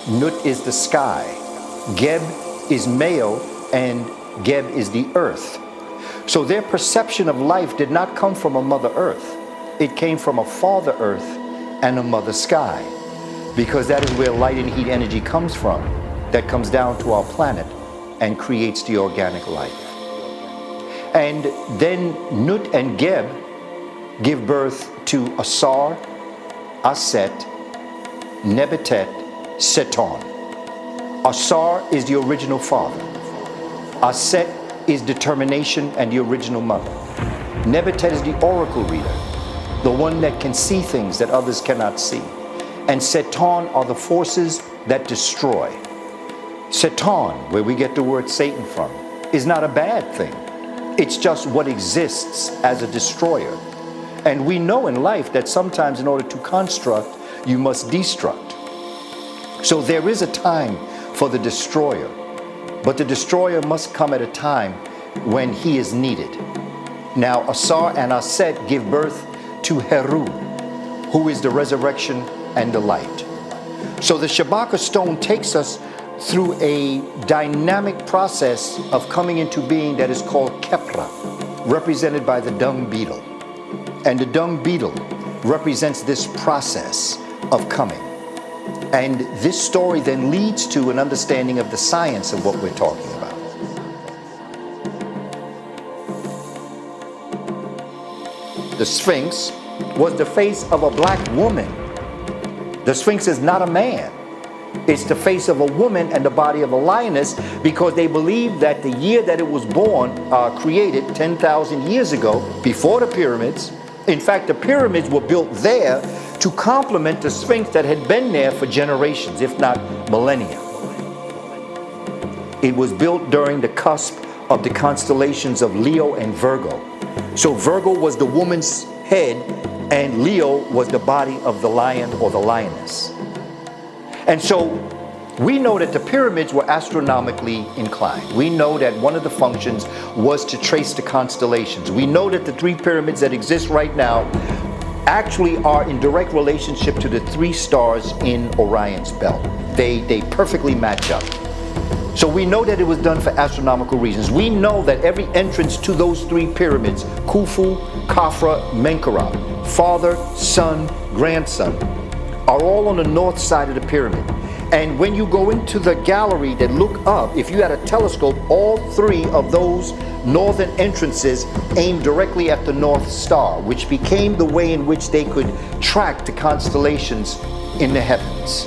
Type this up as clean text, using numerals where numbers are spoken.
Nut is the sky. Geb is male, and Geb is the earth. So their perception of life did not come from a mother earth. It came from a father earth and a mother sky, because that is where light and heat energy comes from, that comes down to our planet and creates the organic life. And then Nut and Geb give birth to Asar, Aset, Nebetet, Seton. Asar is the original father. Aset is determination and the original mother. Nebetet is the oracle reader, the one that can see things that others cannot see. And Seton are the forces that destroy. Seton, where we get the word Satan from, is not a bad thing. It's just what exists as a destroyer. And we know in life that sometimes in order to construct, you must destruct. So there is a time for the destroyer, but the destroyer must come at a time when he is needed. Now, Asar and Aset give birth to Heru, who is the resurrection and the light. So the Shabaka stone takes us through a dynamic process of coming into being that is called Kepra, represented by the dung beetle. And the dung beetle represents this process of coming. And this story then leads to an understanding of the science of what we're talking about. The Sphinx was the face of a black woman. The Sphinx is not a man. It's the face of a woman and the body of a lioness, because they believe that the year that it was born, created 10,000 years ago, before the pyramids. In fact, the pyramids were built there to complement the Sphinx that had been there for generations, if not millennia. It was built during the cusp of the constellations of Leo and Virgo. So Virgo was the woman's head, and Leo was the body of the lion or the lioness. And so we know that the pyramids were astronomically inclined. We know that one of the functions was to trace the constellations. We know that the 3 pyramids that exist right now actually are in direct relationship to the 3 stars in Orion's belt. They perfectly match up. So we know that it was done for astronomical reasons. We know that every entrance to those 3 pyramids, Khufu, Khafra, Menkaure, father, son, grandson, are all on the north side of the pyramid. And when you go into the gallery that look up, if you had a telescope, all 3 of those northern entrances aimed directly at the North Star, which became the way in which they could track the constellations in the heavens.